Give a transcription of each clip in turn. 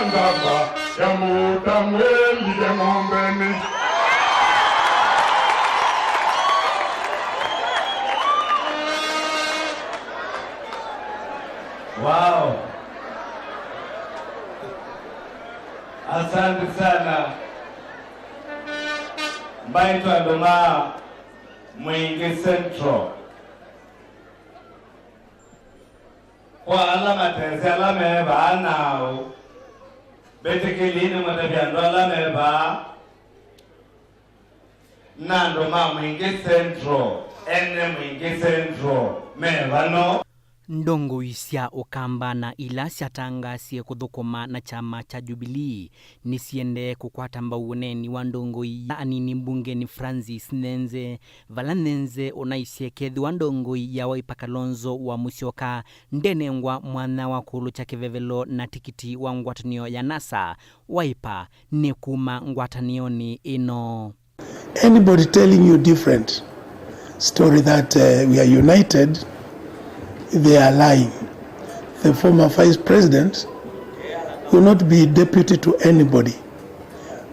ndaba ya muda mweli ya ngombeni. Wow. Asante sana. Mbaitwa Doma Mwingi Central. Kwa alama tezi alama eba nao. Betekilini mwatabiando alama eba. Nandoma Mwingi Central. Ene Mwingi Central. Mebano. Ndongoi cia ukamba na ila ciatangacie kuthukuma na chama cha Jubilee nisiende kukwata mbauneni wa ndongoi ya anini mbunge ni Francis Nenze Valanenze onaisie kethi wa ndongoi ya Wiper Kalonzo wa Musyoka ndenengwa mwana wa kulu cha kivevelo na tikiti wa ngwatanio ya NASA. Wiper ni kuma ngwatanioni ino. Anybody telling you different story that we are united, they are lying. The former vice president will not be deputy to anybody.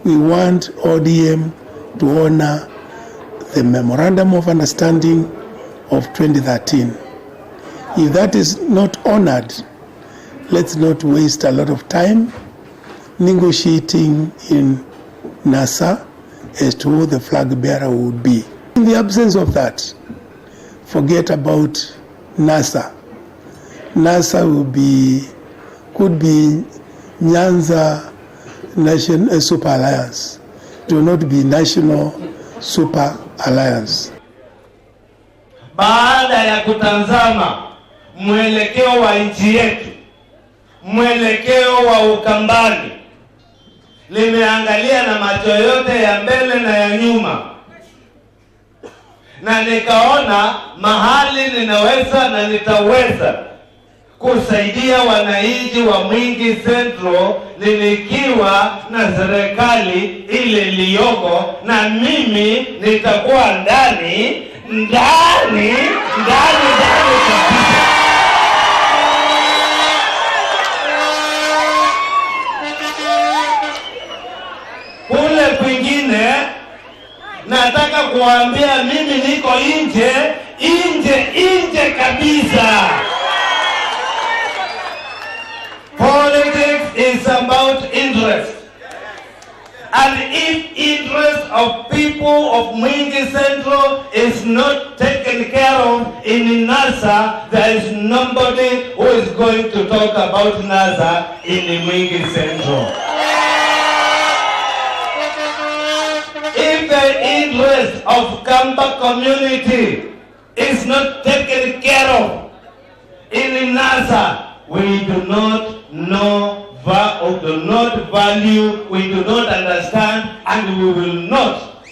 We want ODM to honor the Memorandum of Understanding of 2013. If that is not honored, let's not waste a lot of time negotiating in NASA as to who the flag bearer would be. In the absence of that, forget about NASA. NASA could be Nyanza National Super Alliance. It will not be National Super Alliance. Baada ya kutazama mwelekeo wa nchi yetu, mwelekeo wa Ukambani, limeangalia na macho yote ya mbele na ya nyuma, na nikaona mahali ninaweza na nitaweza kusaidia wananchi wa Mwingi Central nilikiwa na serikali ile iliyoko, na mimi nitakuwa ndani kabisa. Kule kwingine nataka kuambia mimi niko nje kabisa. Politics is about interest. And if interest of people of Mwingi Central is not taken care of in NASA, there is nobody who is going to talk about NASA in Mwingi Central. If the interest of Kamba community is not taken care of in NASA, we do not know, do not value, we do not understand, and we will not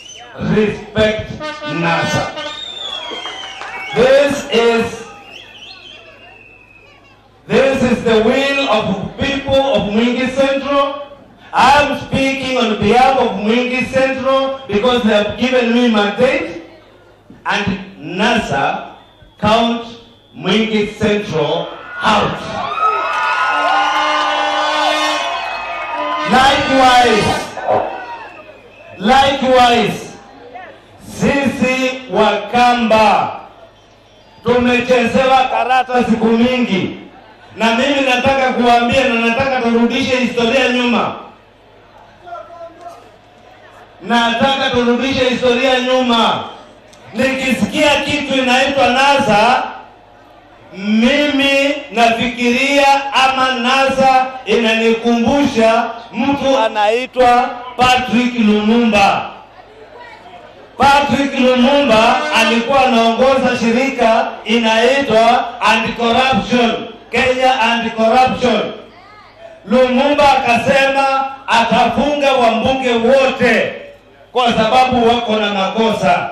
respect NASA. This is the will of people of Mwingi Central. I am speaking on behalf of Mwingi Central because they have given me mandate, and NASA count Mwingi Central out. Likewise, sisi Wakamba tumechezewa karata siku mingi, na mimi nataka kuambia na nataka turudishe historia nyuma. Nikisikia kitu inaitwa NASA, mimi nafikiria ama NASA inanikumbusha mtu anaitwa Patrick Lumumba. Patrick Lumumba alikuwa anaongoza shirika inaitwa Anti-Corruption, Kenya Anti-Corruption. Lumumba akasema atafunga wambunge wote kwa sababu wako na makosa.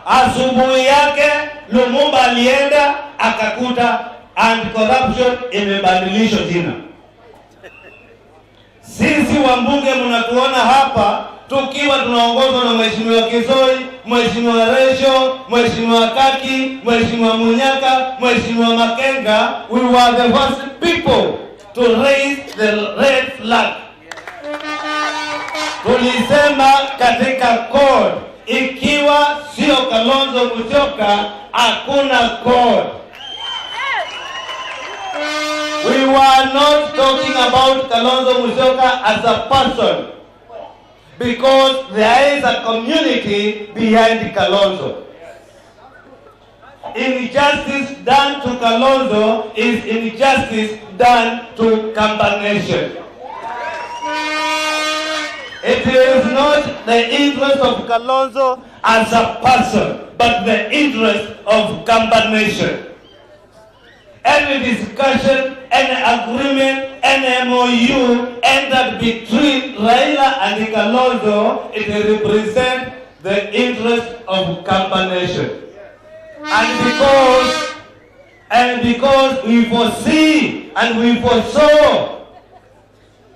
Asubuhi yake Lumumba alienda akakuta Anti-Corruption imebadilishwa jina. Sisi wambunge mnatuona hapa tukiwa tunaongozwa na Mheshimiwa Kisoi, Mheshimiwa Resho, Mheshimiwa Kaki, Mheshimiwa Munyaka, Mheshimiwa Makenga. We were the first people to raise the red flag. Tulisema katika code, ikiwa sio Kalonzo Musyoka, hakuna code. We were not talking about Kalonzo Musyoka as a person, because there is a community behind Kalonzo. Injustice done to Kalonzo is injustice done to Kamba Nation. It is not the interest of Kalonzo as a person, but the interest of Kamba Nation. Any discussion, any agreement, any MOU entered between Raila and Kalonzo, it represents the interest of Kamba Nation. And because we foresee and we foresaw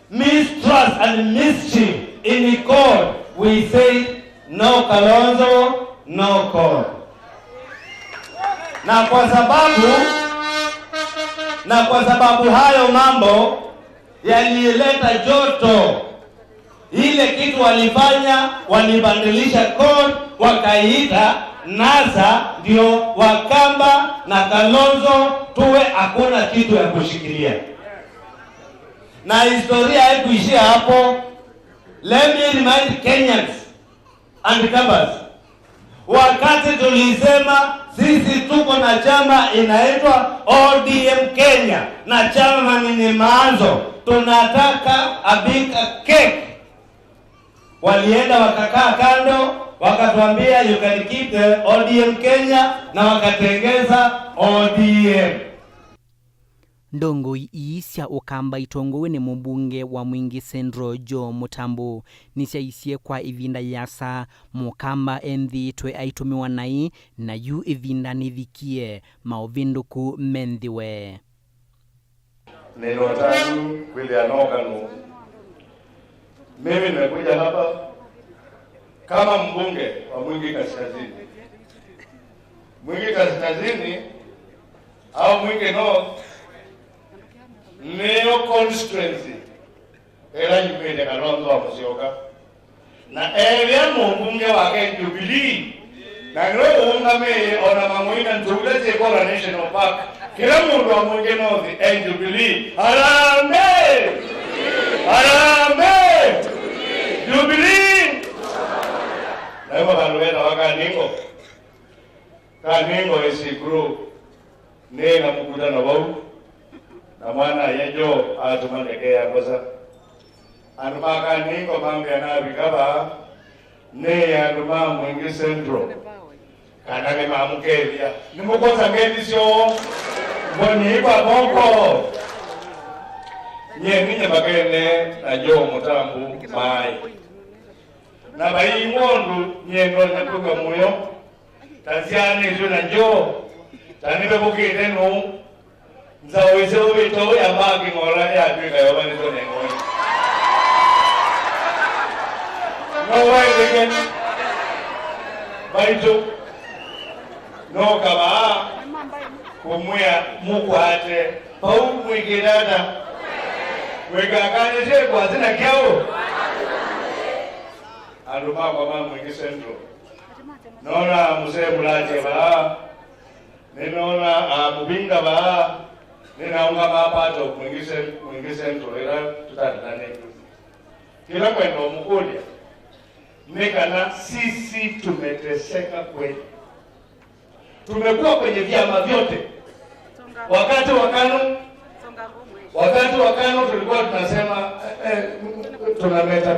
mistrust and mischief in the court, we say no Kalonzo, no court. Na kwa sababu hayo mambo yalileta joto, ile kitu walifanya, walibadilisha code, wakaiita NASA, ndio Wakamba na Kalonzo tuwe hakuna kitu ya kushikilia. Na historia haikuishia hapo. Let me remind Kenyans and Kambas, wakati tulisema sisi tuko na chama inaitwa ODM Kenya, na chama ni maanzo, tunataka abika cake, walienda wakakaa kando, wakatuambia you can keep the ODM Kenya, na wakatengeza ODM. Ndongoi iisya Ukamba itongowe ni mbunge wa Mwingi Central Joe Mutambo nisyaisye kwa ivinda yasa Mukamba enthi twe aitumiwa nai na yu ivinda nithikie maovinduku menthiwe. Neno tatu kwile anokanu. Mimi nimekuja hapa kama mbunge wa Mwingi Kaskazini. Mwingi Kaskazini au Mwingi North Neo constituency era nyumene Kalonzo Musyoka na area mbunge wake Jubilee na ndio ungame ona mamuina ntulete kwa National Park kila mundu wa Mwingi North Jubilee Harambee Harambee Jubilee na wakalwena wakaningo kaningo esikuru nena mukutana wao na mwana yejo atumandekea kosa anumaka ningo mambe anabikaba ne anuma Mwingi Central kanake mamukelia nimukosa ngendisyo mboni kwa bongo nye bakene na Jo Mutambu mai na bayi ngondu nyendo natuka muyo taziane jo na Jo tanibe bukite no nzaweze ubito ya magi ngora ya twika yobani to nengo no way again baito no kaba kumwea mukwate pau mwigirada wegakane je kwa zina kyao aluma kwa mama Mwingi Central nona muse mulaje ba ninaona mubinga ba ninaunga mapato Mwingi Central era tutadane kila kwenda mkulia nekana sisi tumeteseka kweli. Tumekuwa kwenye vyama vyote wakati wa KANU tulikuwa tunasema tunameta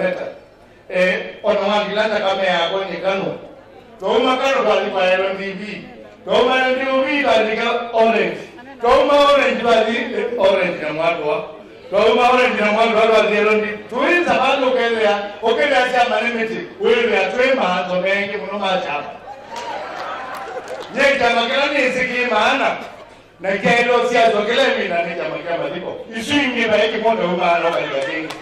onawangilana kama yako ni KANU toma KANU kwa LNDB toma LNDB kwa orange toma orange kwa orange na mwadwa toma orange na mwadwa kwa LNDB tuinza bado okelea chama limiti wewe atwema zomengi mnoma chapa nye chama kilani isiki maana na kero sia zokele mina ni chama kama liko isingi ba hiki mondo umano kwa jingi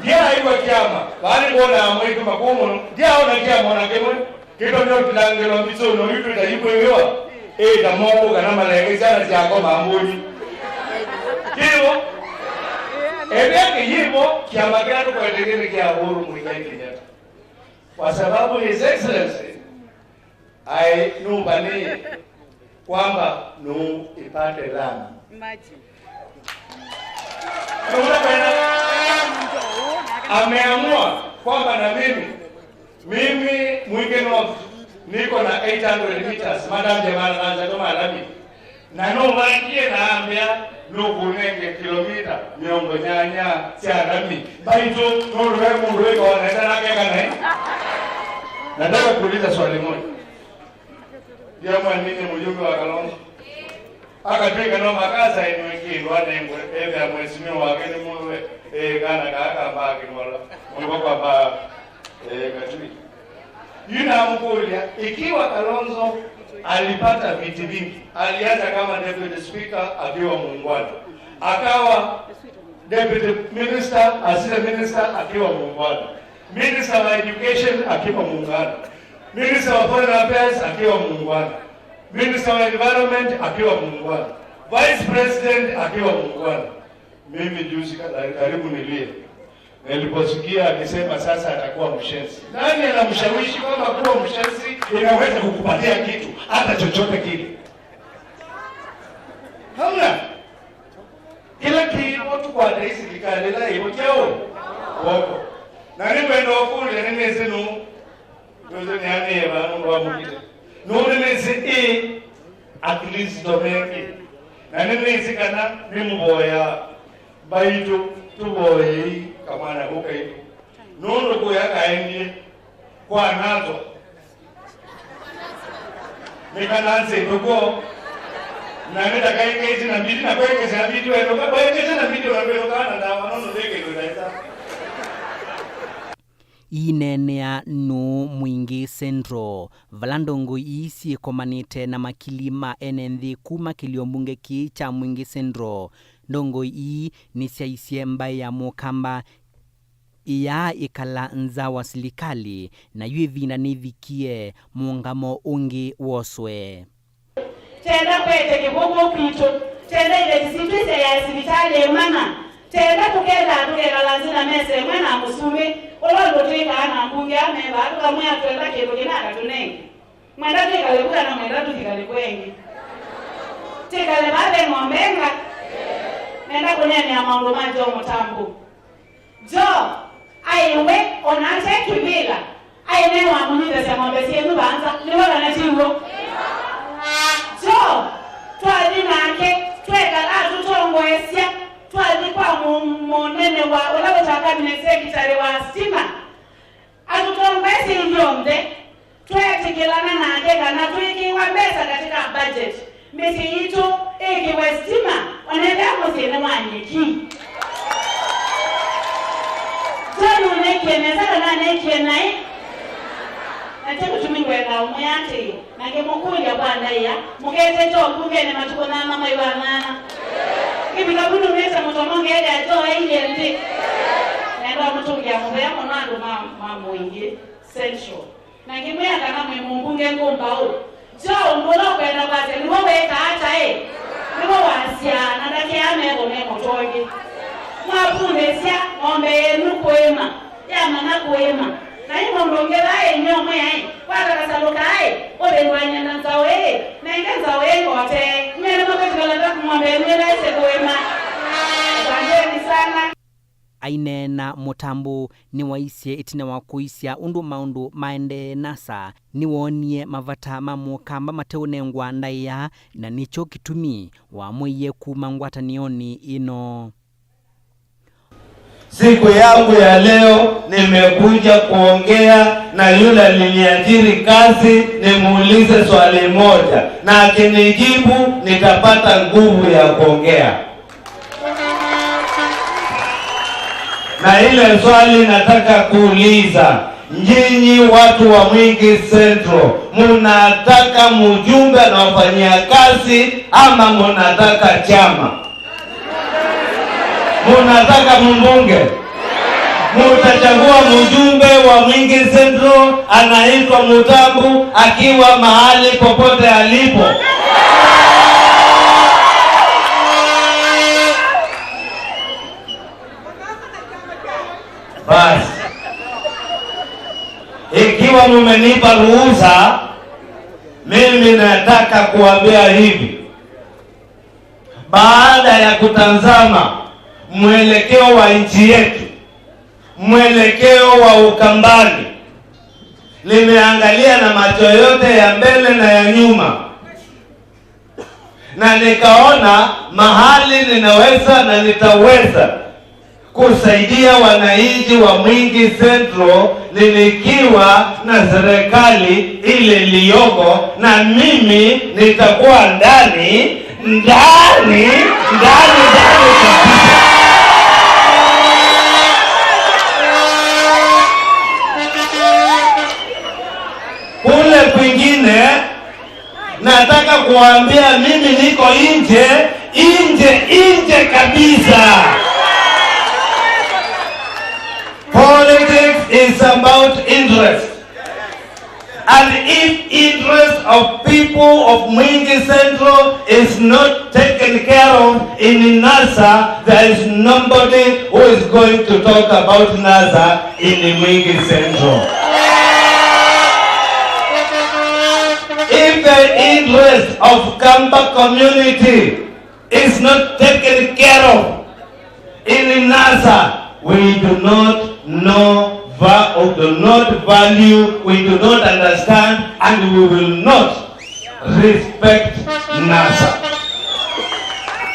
dia iwa kiama bali kuona mwitu makumu dia ona kiama ona kemwe kito ndio tulangelo miso no yutu da ipo hiyo da moko kana malenge sana chako mambuni kiwo ebe kibo kiama gani kwa degeni kia Uhuru Muigai Kenyatta kwa sababu His Excellency nubani kwamba ipate lami ameamua kwamba na mimi Mwingi North niko na 800 meters madam jamani naanza kama lami na no wangie na ambia no kunenge kilomita miongo nyanya sia lami baito no remo rwego wanaenda na keka na nataka kuuliza swali moja jamaa nini mjumbe wa Kalonzo akapika no makasa inwekindwa nengo ebe ya mheshimiwa wageni mulwe kana kaka mbaki mola mulikuwa kwa katui yuna mkulia ikiwa Kalonzo alipata viti vingi alianza kama deputy speaker akiwa muungwana akawa deputy minister assistant minister akiwa muungwana minister of education akiwa muungwana minister of foreign affairs akiwa muungwana minister of environment akiwa muungwana vice president akiwa muungwana mimi juzi karibu nilie niliposikia akisema sasa atakuwa mshenzi. Nani anamshawishi kama kuwa mshenzi inaweza kukupatia kitu hata chochote kile? Hauna. Kila kitu kwa rais kikalela hiyo chao. Wako. Na nikwenda kule nimezinu. Ndio ni aneva ndo amukite. Ndio nimezi at least domeki. Na nimezi kana nimuboya baito tuboye kamana okay nono ko yakaendie kwa nazo mekananze toko na nenda kaikezi na bidii na kwekeza na bidii wendo kwa kwekeza na bidii wendo kana na wanono deke ndio inenea no Mwingi Central valandongo isi komanite na makilima enenthi kuma kiliombunge ki cha Mwingi Central ndongo ii ni siaisie mbai ya mukamba iya ikala nza wa serikali na yuivina nivikie muungamo ungi woswe tenda kwete kibugu kitu tenda ile sitwise ya sibitali emana tenda tukenda lazina mese mwana musumi ololo twika ana mbunge ameba tukamwe atwenda kero kinaka tunenge mwenda tukale bura na mwenda tukale kwengi tikale babe ngombenga nenda kunene ya maundu manjo mutambu jo aiwe onache kibila aine wa munide se ngombe sienu banza niwala na chiwo jo twali nake twekala tutongoesya twali kwa monene wa olawe cha cabinet secretary wa stima atutongoesi ivyomde twetikilana nake kana tuikiwa pesa katika budget mesi yitu ikiwa stima onenda musene mwanyeki tano nekeneza na nekenai nataka tumingwe na umyate na ngemukulia bwana ya mugete to kungene matuko na mama iwanana kibika bunu mesa mutomonge ya to ile ndi nenda mutungia mwe mwanangu mama wingi central na ngimya kana mwe mbunge ngombao jo mbona kwenda kwate ni wewe kaata niwo wasia na ndake amego memo toge mwapundesia ngombe yenu koema ya mana koema na imo ndongela nyoma yae kwata kasaluka obelwanya na nzawe na ingenza wengo ate nyene mabetela ndaku ngombe yenu ise koema asanteni sana ainena mutambu ni waisie itina wa kuisia undu maundu maende nasa ni wonie mavata mamukamba mateunengwa ndaiya na nicho kitumi wa mwiye kuma ngwatanioni ino. Siku yangu ya leo nimekuja kuongea na yule aliniajiri kazi nimuulize swali moja na akinijibu nitapata nguvu ya kuongea. Na ile swali nataka kuuliza, nyinyi watu wa Mwingi Central, munataka mjumbe na wafanyia kazi ama munataka chama? Munataka mbunge? Mutachagua mjumbe wa Mwingi Central anaitwa Mutambu akiwa mahali popote alipo. Basi, ikiwa mmenipa ruhusa, mimi nataka kuambia hivi. Baada ya kutazama mwelekeo wa nchi yetu, mwelekeo wa Ukambani, nimeangalia na macho yote ya mbele na ya nyuma, na nikaona mahali ninaweza na nitaweza kusaidia wananchi wa Mwingi Central nilikiwa na serikali ile iliyoko, na mimi nitakuwa ndani kabisa. Kule kwingine nataka kuambia mimi niko nje kabisa. Politics is about interest. And if interest of people of Mwingi Central is not taken care of in NASA, there is nobody who is going to talk about NASA in Mwingi Central. If the interest of Kamba community is not taken care of in NASA, we do not know, do not value, we do not understand, and we will not respect NASA.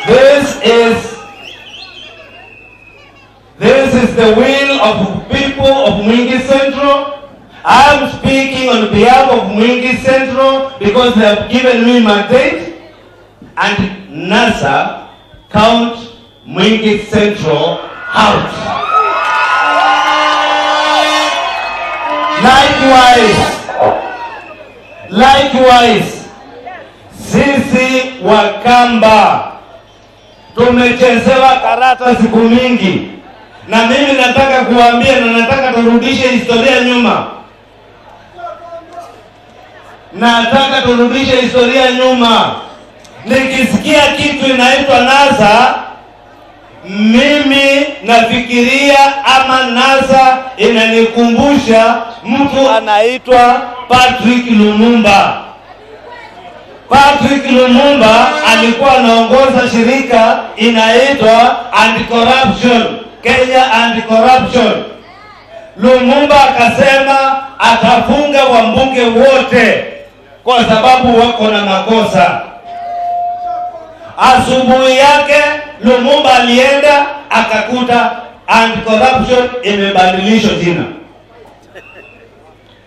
This is the will of people of Mwingi Central. I am speaking on behalf of Mwingi Central because they have given me mandate, and NASA count Mwingi Central out. Likewise, sisi Wakamba tumechezewa karata siku mingi, na mimi nataka kuambia na nataka turudishe historia nyuma. Nikisikia kitu inaitwa NASA, mimi nafikiria ama NASA inanikumbusha mtu anaitwa Patrick Lumumba. Patrick Lumumba alikuwa anaongoza shirika inaitwa Anti-Corruption, Kenya Anti-Corruption. Lumumba akasema atafunga wambunge wote kwa sababu wako na makosa. Asubuhi yake Lumumba alienda akakuta Anti-Corruption imebadilishwa jina.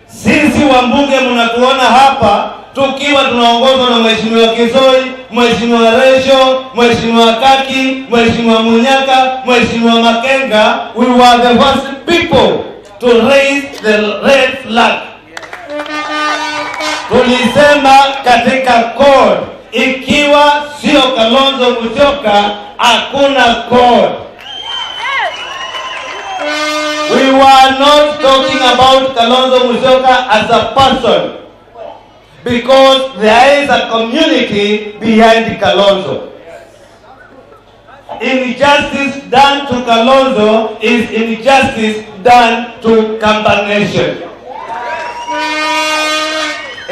Sisi wambunge mnatuona hapa tukiwa tunaongozwa na Mheshimiwa Kisoi, Mheshimiwa Resho, Mheshimiwa Kaki, Mheshimiwa Munyaka, Mheshimiwa Makenga. We were the first people to raise the red flag. Tulisema katika code, ikiwa sio Kalonzo Musyoka hakuna code. We were not talking about Kalonzo Musyoka as a person, because there is a community behind Kalonzo. Injustice done to Kalonzo is injustice done to Kamba Nation.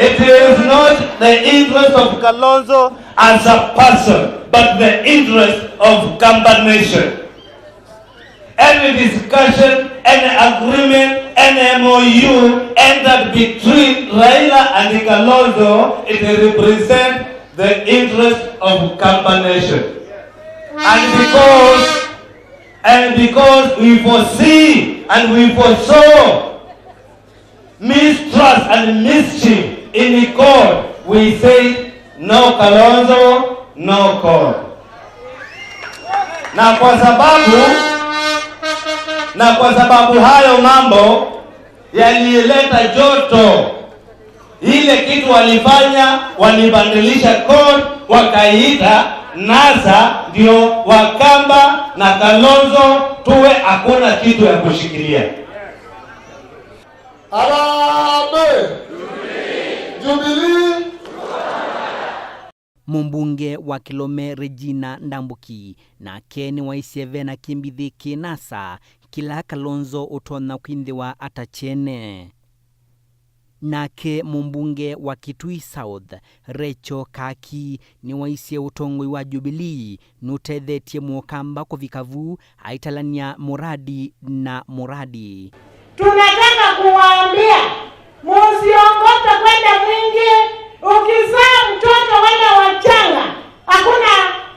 It is not the interest of Kalonzo as a person, but the interest of Kamba Nation. Any discussion, any agreement, any MOU entered between Raila and Kalonzo, it represents the interest of Kamba Nation. And because we foresee and we foresaw mistrust and mischief in the court, we say no Kalonzo, no court. Na kwa sababu hayo mambo yalileta joto, ile kitu walifanya, walibadilisha code wakaita NASA, ndio Wakamba na Kalonzo tuwe hakuna kitu ya kushikilia. Harambee! Jubilee! Mumbunge wa Kilome Regina Ndambuki na Ken Waisieve na Kimbithi Kinasa kila Kalonzo utona kwindhiwa atachene. Nake mumbunge wa Kitui South Rachel Kaki ni waisie utongoi wa Jubilee nutethetie Mukamba kuvikavu aitalania muradi na muradi. Tunataka kuwaambia musiongope kwenda mwingi. Ukizaa mtoto wale wachanga hakuna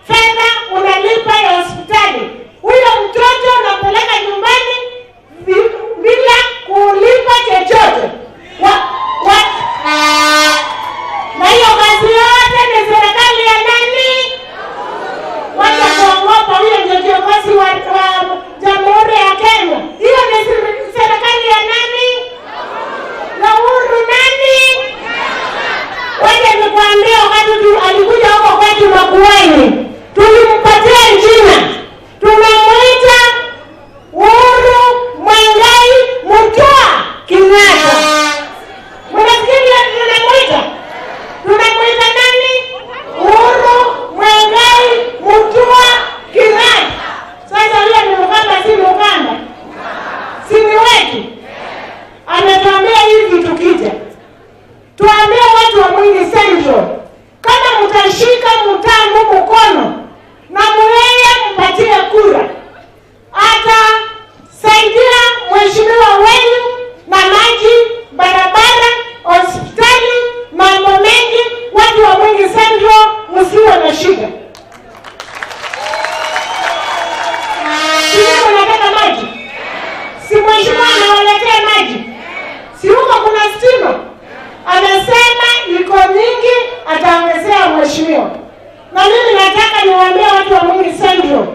fedha unalipa ya hospitali. Huyo mtoto unapeleka nyumbani bila kulipa chochote. Na hiyo kazi yote ni serikali ya nani? Wacha kuogopa, huyo ndio kiongozi wa Jamhuri ya Kenya. Hiyo ni serikali ya nani? Na Uhuru nani? Wacha nikwambie, wakati alikuja huko kwetu Makueni, tulimpatia jina. Tunamuita Uhuru Mwangai Mutua Kenyatta. Tunamuita nani? Uhuru Mwangai Mutua Kenyatta. Sasa huyo ni Mukamba, si Mukamba? Si ni wetu? Ametuambia hivi, tukija tuambie watu wa Mwingi Central, kama mtashika Mutambu mkono na mweye mpatie kura, atasaidia mheshimiwa wenu na maji, barabara, hospitali, mambo mengi. Watu wa Mwingi Central msiwe na shida. Sisi tunataka maji. Si mheshimiwa anawaletea maji? Si huko kuna stima? Amesema iko nyingi ataongezea mheshimiwa. Na mimi nataka niwaambie watu wa Mwingi Central,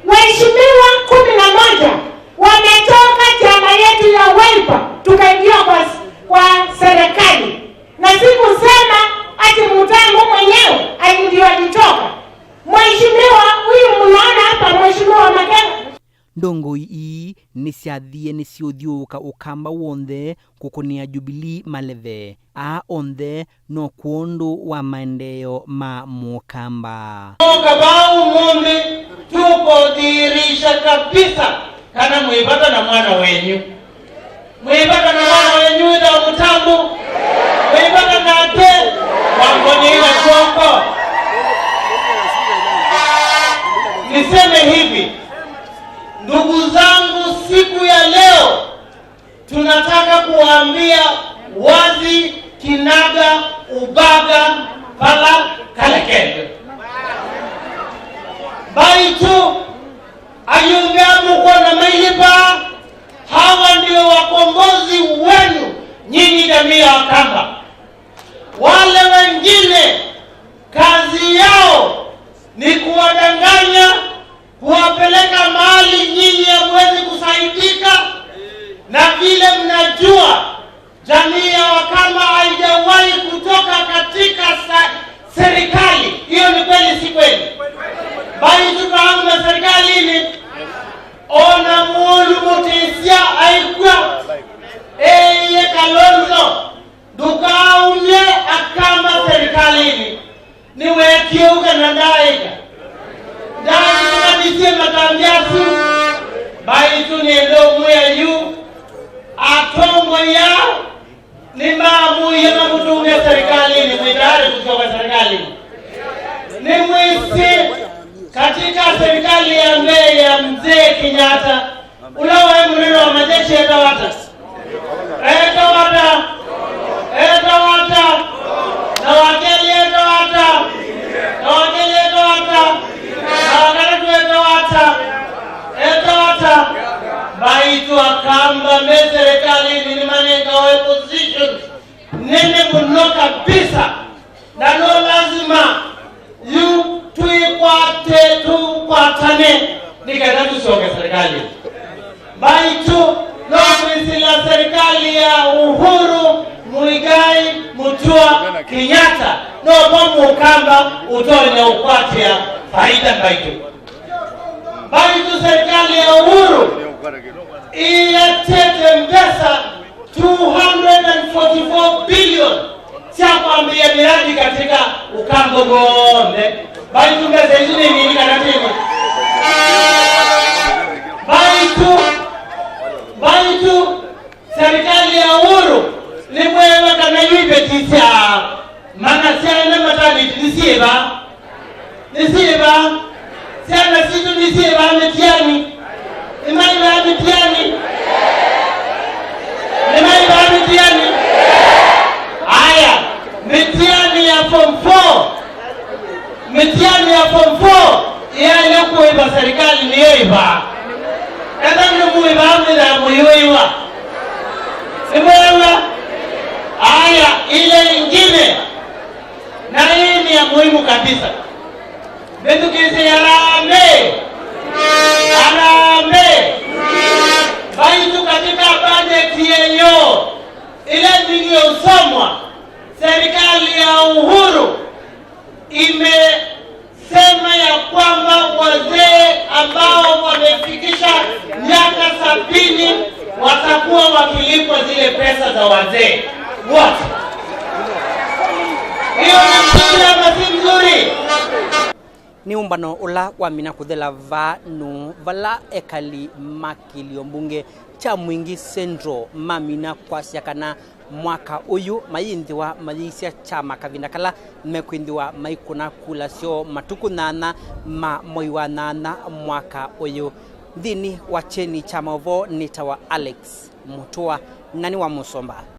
waheshimiwa 11 wametoka chama yetu ya Wiper tukaingia kwa serikali. Na sikusema ati Mutambu mwenyewe ndio alitoka. Mheshimiwa huyu mnaona hapa, mheshimiwa Makenga. Ndongoi ii nisiathie nisiothiuka ukamba wonthe kukunia Jubilee maleve a onthe no kuondu wa maendeleo ma Mukamba. Kabau mundi tuko dhihirisha kabisa kana mwibata na mwana wenyu. Mwibata na mwana wenyu ila Mutambu. Mwibata na ate wangoniwa choko. Niseme hivi, ndugu zangu, siku ya leo tunataka kuambia wazi kinaga ubaga pala kalekele. Baitu ayungamu kwa na mailipa, hawa ndio wakombozi wenu nyinyi jamii ya Wakamba. Wale wengine kazi yao ni kuwadanganya, kuwapeleka mahali nyinyi hamwezi kusaidika. Na vile mnajua jamii ya Wakamba haijawahi kutoka katika serikali. Hiyo ni kweli, si kweli? Bali tufahamu na serikali ni ona mulu mutisia aikwa eye Kalonzo dukaunye Akamba serikalini ni wekiuka na daiga nisie matambiasu bali tu niendo mwe yu atongo yao ni maamu ya mamutunge serikalini mwidari kutoka serikalini ni mwisi katika serikali ya Mbeya ya mzee Kenyatta. Ulawa mlilo wa majeshi etawata na wakeli etawata na wakati etawata baitu Akamba me serikali ni manenga wa positions nene muno kabisa, na no lazima yu tuipatane nikata tusonge serikali. Baitu no mwisi la serikali ya Uhuru Muigai Mutua Kenyatta no kwa Mukamba utonya ukwatia faida baitu serikali ya Uhuru iyatete mbesa 244 billion kwambia miradi katika ukambo gombe bali tumeze izini nini kanatini bali tu serikali ya Uhuru ni mwewe kana yibe tisa mana siana maternity nisiba siana situ nisiba metiani imaiba metiani aya metiani ya form 4 ya inakuiba serikali ni yoiba kada mwiba amida muiwa Simuwa aya ile ingine na hii ni ya muhimu kabisa. Betu kisi yarambe baitu katika budget yenyo ile iliyosomwa serikali ya Uhuru imesema ya kwamba wazee ambao wamefikisha miaka 70 watakuwa wakilipwa zile pesa za wazee wote. Hiyo ni mzuri. Ni umbano ula wa mina kuthela vanu vala ekali makilio mbunge cha Mwingi Central mamina kwa siakana mwaka uyu mayindhiwa mayisia chama kavindakala mekwindhiwa maikuna kula sio matuku nana moi wa nana mwaka uyu dhini wacheni chama ovo nitawa Alex Mutua nani wa Musomba.